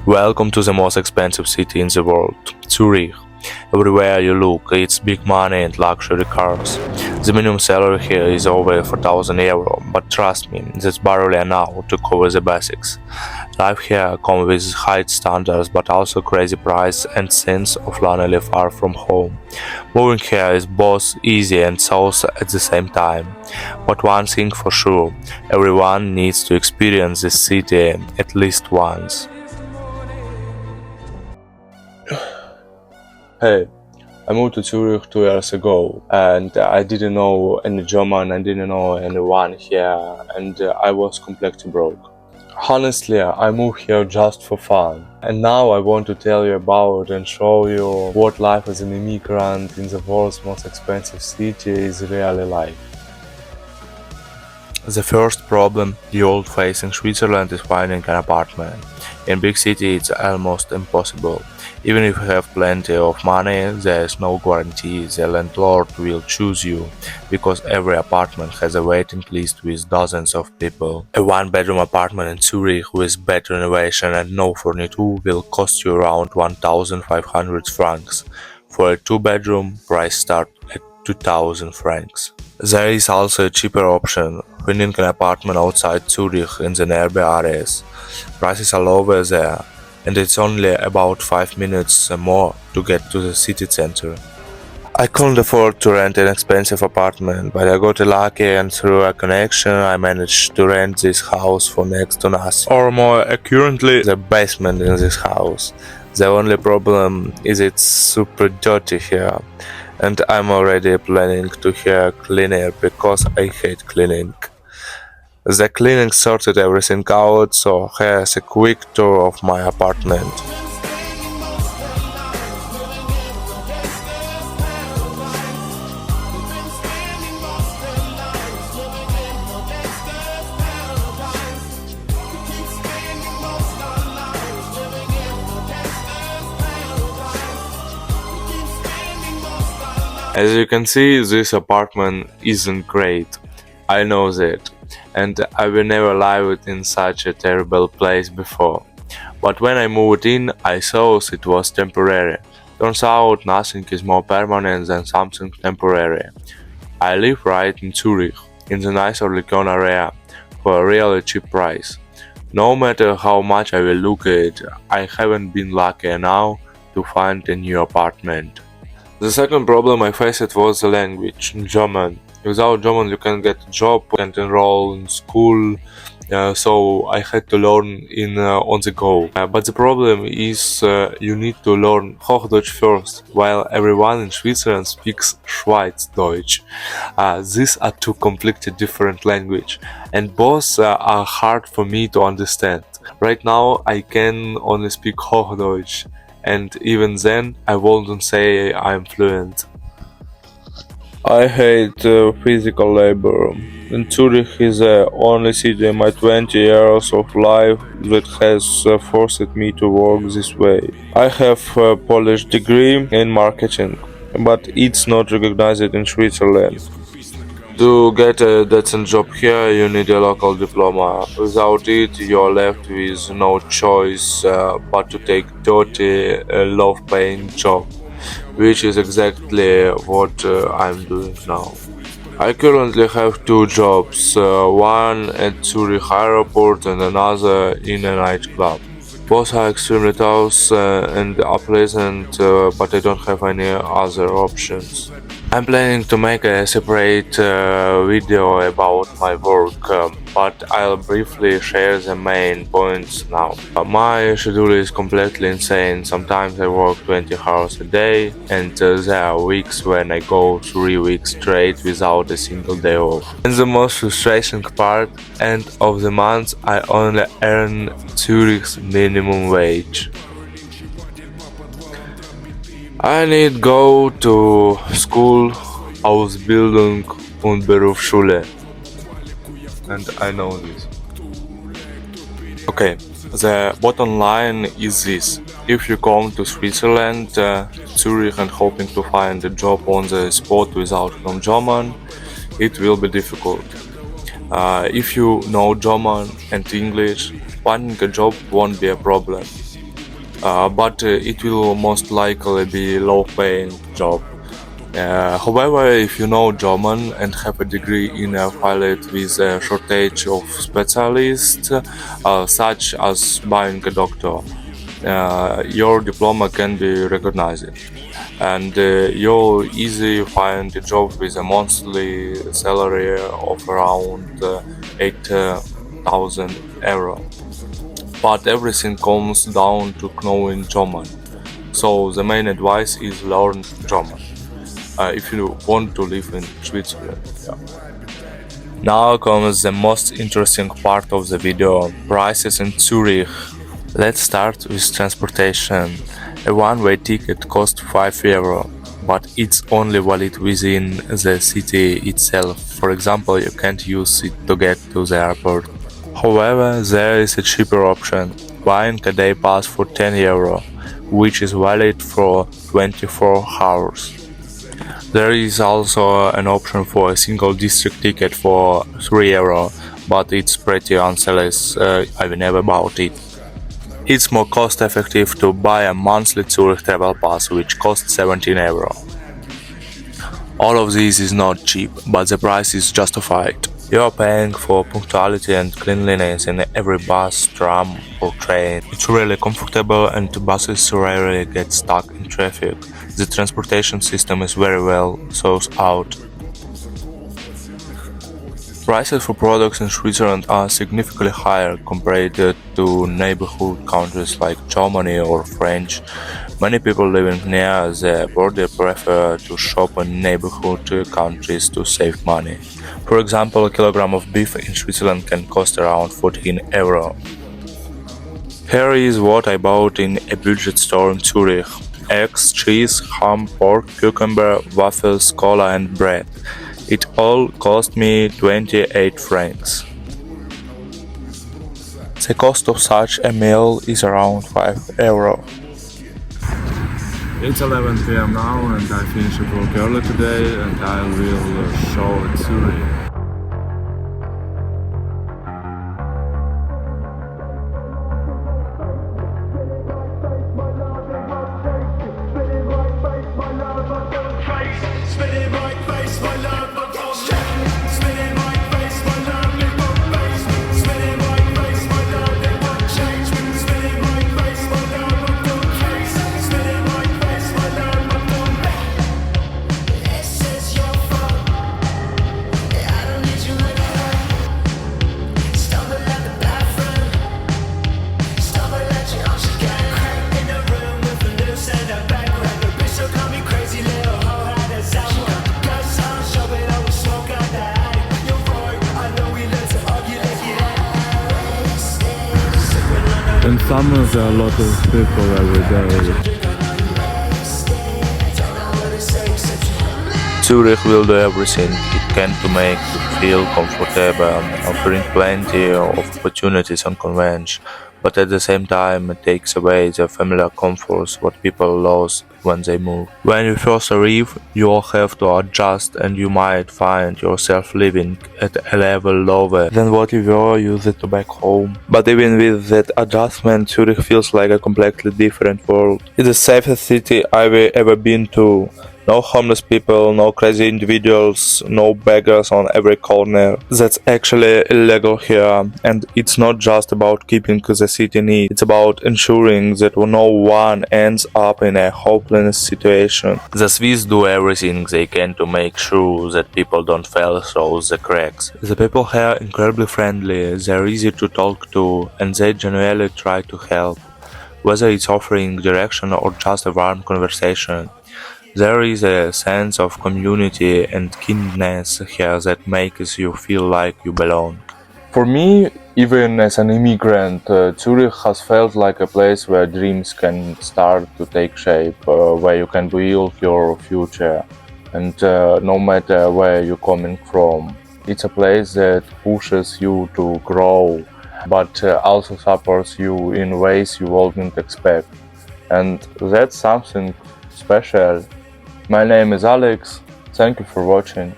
Welcome to the most expensive city in the world, Zurich. Everywhere you look, it's big money and luxury cars. The minimum salary here is over 4,000 euro, but trust me, that's barely enough to cover the basics. Life here comes with high standards, but also crazy price and sense of lonely far from home. Moving here is both easy and south at the same time. But one thing for sure, everyone needs to experience this city at least once. Hey, I moved to Zurich 2 years ago and I didn't know any German, I didn't know anyone here and I was completely broke. Honestly, I moved here just for fun. And now I want to tell you about and show you what life as an immigrant in the world's most expensive city is really like. The first problem you all face in Switzerland is finding an apartment. In big cities it's almost impossible. Even if you have plenty of money, there is no guarantee the landlord will choose you, because every apartment has a waiting list with dozens of people. A one-bedroom apartment in Zurich with better renovation and no furniture will cost you around 1,500 francs. For a two-bedroom, price starts at 2,000 francs. There is also a cheaper option, finding an apartment outside Zurich in the nearby areas. Prices are lower there, and it's only about 5 minutes more to get to the city center. I couldn't afford to rent an expensive apartment, but I got lucky and through a connection I managed to rent this house for next to nothing. Or more accurately, the basement in this house. The only problem is it's super dirty here. And I'm already planning to hire a cleaner because I hate cleaning. The cleaning sorted everything out, so here's a quick tour of my apartment. As you can see, this apartment isn't great. I know that, and I will never live in such a terrible place before. But when I moved in, I thought it was temporary. Turns out nothing is more permanent than something temporary. I live right in Zurich, in the nice Orlikon area, for a really cheap price. No matter how much I will look at it, I haven't been lucky enough to find a new apartment. The second problem I faced was the language, German. Without German you can get a job, you can't enroll in school, so I had to learn on the go. But the problem is you need to learn Hochdeutsch first, while everyone in Switzerland speaks Schweizdeutsch. These are two completely different languages, and both are hard for me to understand. Right now I can only speak Hochdeutsch, and even then I wouldn't say I'm fluent. I hate physical labor. And Zurich is the only city in my 20 years of life that has forced me to work this way. I have a Polish degree in marketing, but it's not recognized in Switzerland. To get a decent job here, you need a local diploma. Without it, you're left with no choice but to take dirty, low-paying job, which is exactly what I'm doing now. I currently have two jobs, one at Zurich airport and another in a nightclub. Both are extremely tough and unpleasant, but I don't have any other options. I'm planning to make a separate video about my work, but I'll briefly share the main points now. My schedule is completely insane. Sometimes I work 20 hours a day, and there are weeks when I go 3 weeks straight without a single day off. And the most frustrating part, end of the month I only earn Zurich's minimum wage. I need go to school, Ausbildung und Berufsschule. And I know this. Okay, the bottom line is this. If you come to Switzerland, Zurich and hoping to find a job on the spot without knowing German, it will be difficult. If you know German and English, finding a job won't be a problem. but it will most likely be low-paying job. However, if you know German and have a degree in a field with a shortage of specialists, such as being a doctor, your diploma can be recognized, and you'll easily find a job with a monthly salary of around 8,000 euro. But everything comes down to knowing German. So the main advice is learn German if you want to live in Switzerland. Yeah. Now comes the most interesting part of the video: prices in Zurich. Let's start with transportation. A one-way ticket costs 5 euro, but it's only valid within the city itself. For example, you can't use it to get to the airport. However, there is a cheaper option: buying a day pass for 10 euro, which is valid for 24 hours. There is also an option for a single district ticket for 3 euro, but it's pretty useless. I've never bought it. It's more cost effective to buy a monthly Zurich travel pass, which costs 17 euro. All of this is not cheap, but the price is justified. You are paying for punctuality and cleanliness in every bus, tram or train. It's really comfortable and buses rarely get stuck in traffic. The transportation system is very well thought out. Prices for products in Switzerland are significantly higher compared to neighborhood countries like Germany or France. Many people living near the border prefer to shop in neighborhood countries to save money. For example, a kilogram of beef in Switzerland can cost around 14 euro. Here is what I bought in a budget store in Zurich: eggs, cheese, ham, pork, cucumber, waffles, cola and bread. It all cost me 28 francs. The cost of such a meal is around 5 euro. It's 11 p.m. now and I finished work early today and I will show at Zurich. In summer there are a lot of people every day. Zurich will do everything it can to make you feel comfortable, offering plenty of opportunities and convenience, but at the same time it takes away the familiar comforts what people lost when they move. When you first arrive, you will have to adjust and you might find yourself living at a level lower than what you were used to back home. But even with that adjustment, Zurich feels like a completely different world. It's the safest city I've ever been to. No homeless people, no crazy individuals, no beggars on every corner. That's actually illegal here, and it's not just about keeping the city neat, it's about ensuring that no one ends up in a hopeless situation. The Swiss do everything they can to make sure that people don't fall through the cracks. The people here are incredibly friendly, they're easy to talk to, and they genuinely try to help, whether it's offering direction or just a warm conversation. There is a sense of community and kindness here that makes you feel like you belong. For me, even as an immigrant, Zurich has felt like a place where dreams can start to take shape, where you can build your future, and no matter where you're coming from. It's a place that pushes you to grow, but also supports you in ways you wouldn't expect. And that's something special. My name is Alex, thank you for watching.